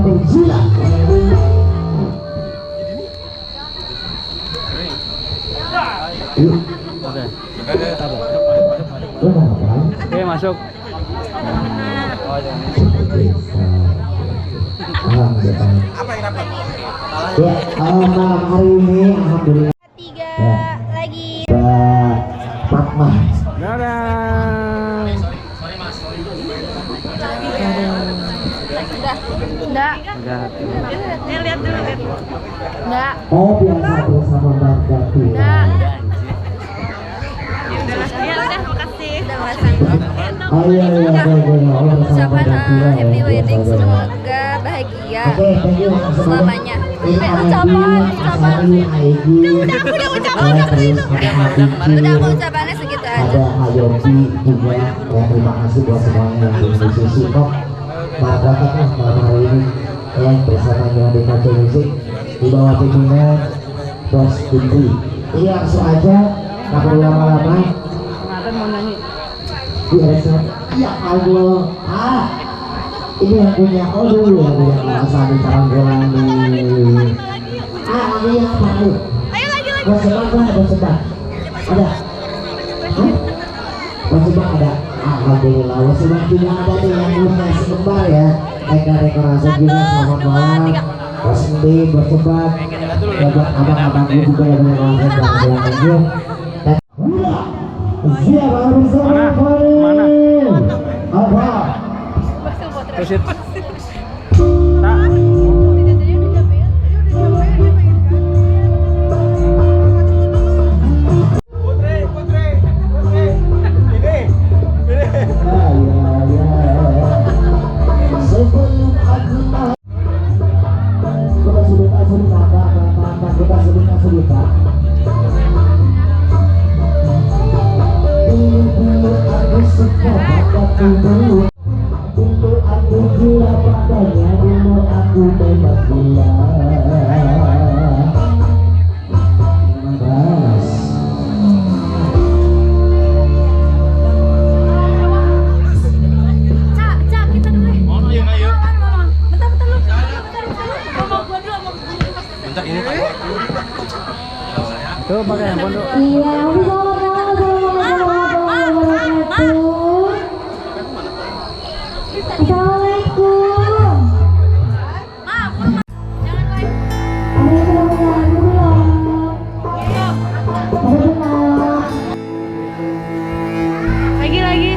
berjilat. Yuk. Oke, masuk. Apa yang dapat? Ya, malam hari ini alhamdulillah. 3 lagi. Fatma. Dadah. Enggak. Lihat dulu. Enggak. Oh, biasa bersama bangga tuh. Enggak. Ya udah, makasih. Udah masang. Oh iya. Allah bersama Ucapan bangga. happy wedding, semoga bahagia Oke, thank you. selamanya. Ucapan. Udah aku ucapannya segitu aja. Ada Hayopi juga. Ya, terima kasih buat semuanya yang musisi kok. Martabatlah malam hari ini yang bersama dengan DKC Musik di bawah pimpinan Bos Indri. Ini langsung aja, nggak perlu lama-lama. Nathan mau nyanyi. Ya Allah, ini yang punya dulu yang punya alasan di Karanggolan nih. Ini yang baru. Ayo lagi. Bersebak. Ada. Bersebak ada. Alhamdulillah, bersebak juga ada nih yang punya sekembar ya. Dekorasi juga selamat malam. Bos Indi bersebak. Abang-abangku juga yang punya alasan dan Mana? Apa? Prosit. Tuh pakai handphone tuh. Iya, Assalamualaikum. Lagi.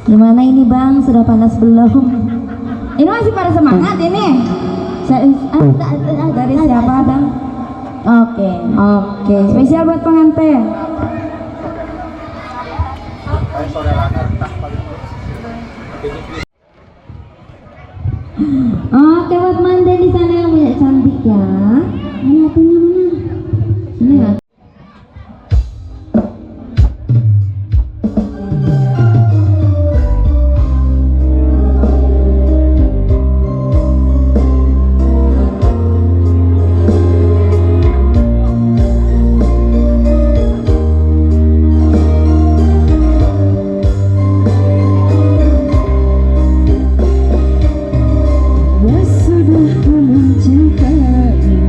Gimana ini bang? Sudah panas belum? Ini masih pada semangat ini? Dari siapa bang? Oke. Spesial buat pengantin. Oke buat manten di sana yang punya cantik ya. Mana hatinya mana? Ini ya. Sudah ku mencintaimu.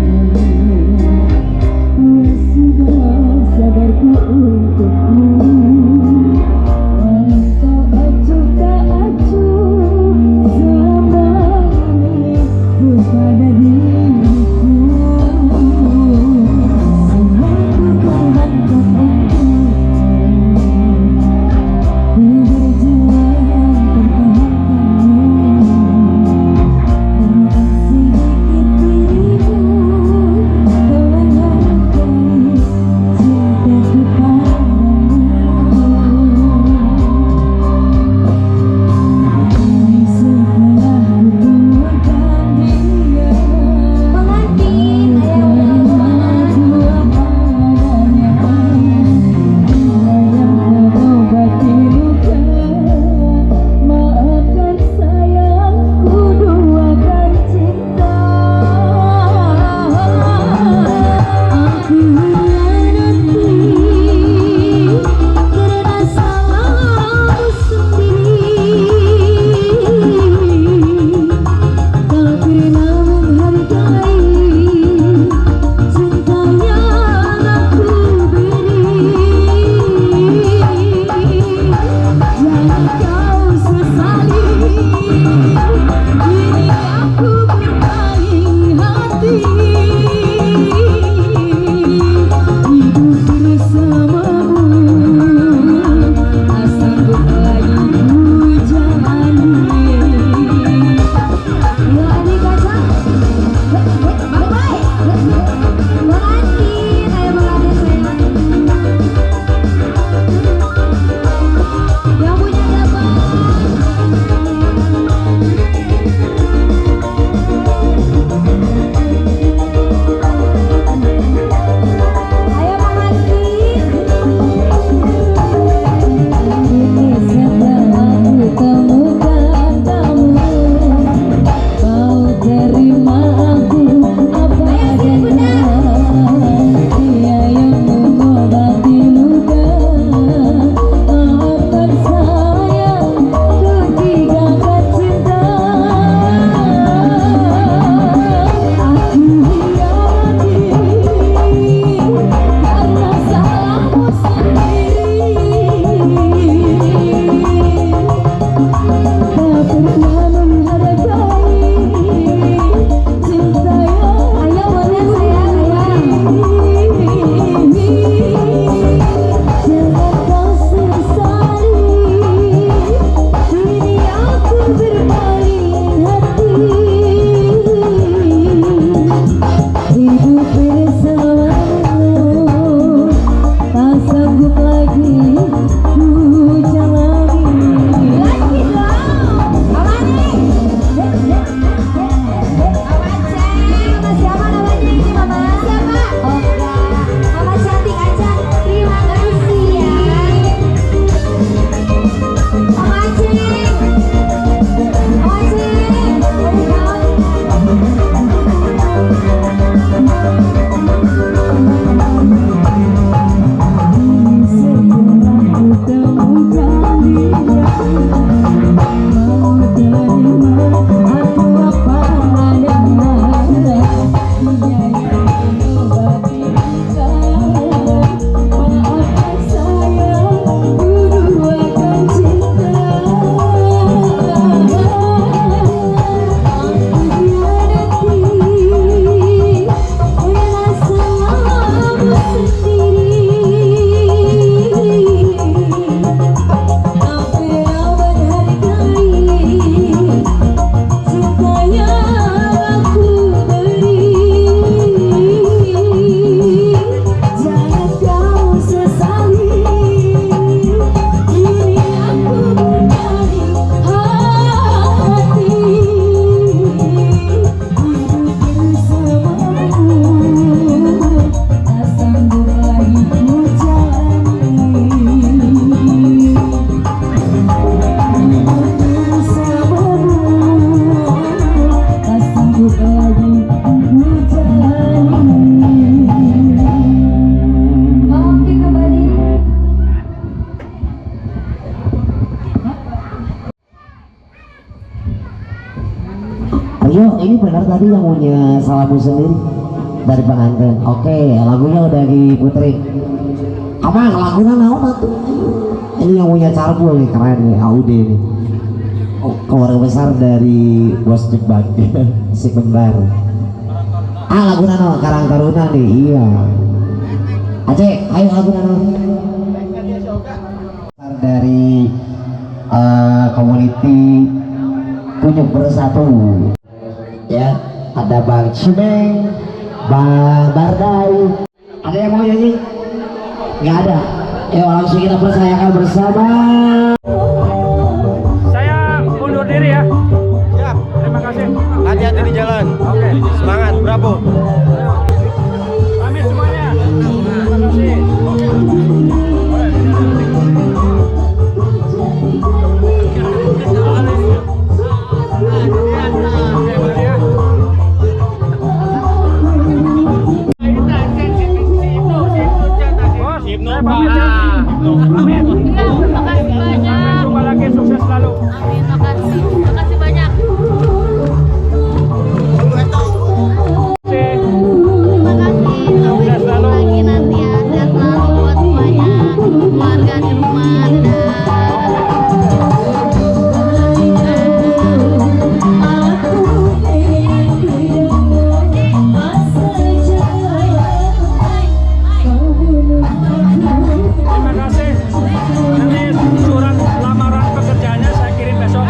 Oh ini benar tadi yang punya salamu sendiri dari pengantin. Oke, lagunya udah diputerin. Abang lagunya naon tuh? Ini yang punya Carbo nih, keren nih, AUD nih. Oh, keluarga besar dari Bos Jebak si Kembar. Lagunya naon? Karang Taruna nih, iya. Aceh, ayo lagunya naon? Dari community Tunjuk Bersatu. Ya, ada Bang Cibeng, Bang Bardai. Ada yang mau nyanyi? Nggak ada. Ayo langsung kita percayakan bersama. Saya undur diri ya. Siap. Terima kasih. Hati-hati di jalan. Oke. Semangat, bravo. Pamit semuanya. Terima kasih. Bos, saya pamit ya. Pamit. Makasih banyak. Sampai jumpa lagi, sukses selalu. Amin, makasih. Makasih banyak. Terima kasih. Sampai jumpa lagi nanti ya. Sehat selalu buat semuanya. Keluarga di rumah. Terima kasih. Nanti surat lamaran pekerjaannya saya kirim besok.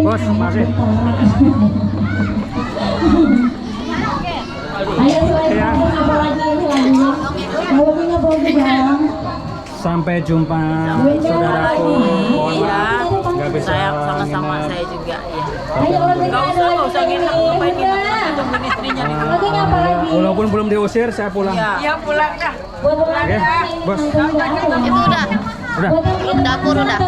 Bos, makasih. Ayo silakan apa lagi ini lagunya? Lagunya boleh bang. Sampai jumpa saudaraku. Mohon maaf nggak bisa Saya sama-sama nginep. saya juga ya. Ayo lagunya Nggak usah nginep, ngapain nginep? Tungguin istrinya di rumah. Lagunya apa lagi? Walaupun belum diusir, saya pulang. Ya pulang dah. Buat pulang Oke, bos. Itu udah. Udah. Belum dapur udah.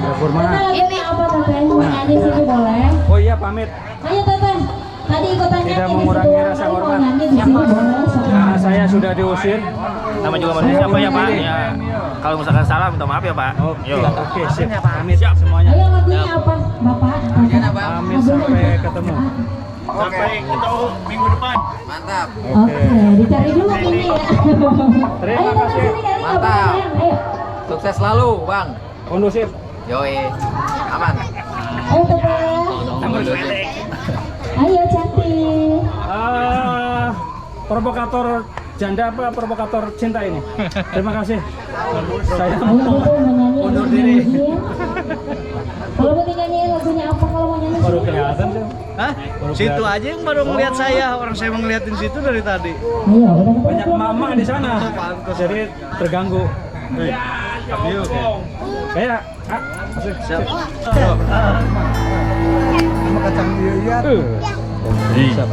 Dapur mana? Ini apa teteh? Nyanyi sini boleh? Oh iya, pamit. Ayo teteh. Tadi ikutan nyanyi. Tidak di mengurangi situ. rasa Tadi mau hormat. nyanyi di sini boleh. Karena saya sudah diusir. Nama juga manusia apa ya Pak? Ya. Kalau misalkan salah minta maaf ya Pak. Oke, sip. Pamit semuanya. Ayo lagunya apa? Bapak. Pamit sampai ketemu. Sampai ketemu minggu depan. Mantap. Oke, dicari dulu ini ya. Terima Ayo teteh kasih. sini nyanyi. nggak Mantap. apa-apa, sayang. Ayo. Sukses selalu, Bang. Kondusif. Yoi. Aman. Ayo teteh. Ayo cantik. Provokator janda apa provokator cinta ini? Terima kasih. Saya Ayo betul menyanyi. undur diri. Kalau mau dinyanyiin lagunya apa kalau mau nyanyi? Baru kelihatan sih. Hah? Situ aja yang baru ngeliat saya. Orang saya ngeliatin situ dari tadi. Ayo, udah Banyak mama di sana. Jadi terganggu. Kayak Siap.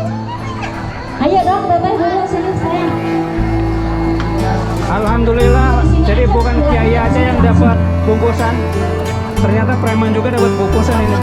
Ayo dong, teteh dulu sini sayang. Alhamdulillah, jadi bukan kiai aja yang dapat bungkusan, ternyata preman juga dapat bungkusan ini. Ya.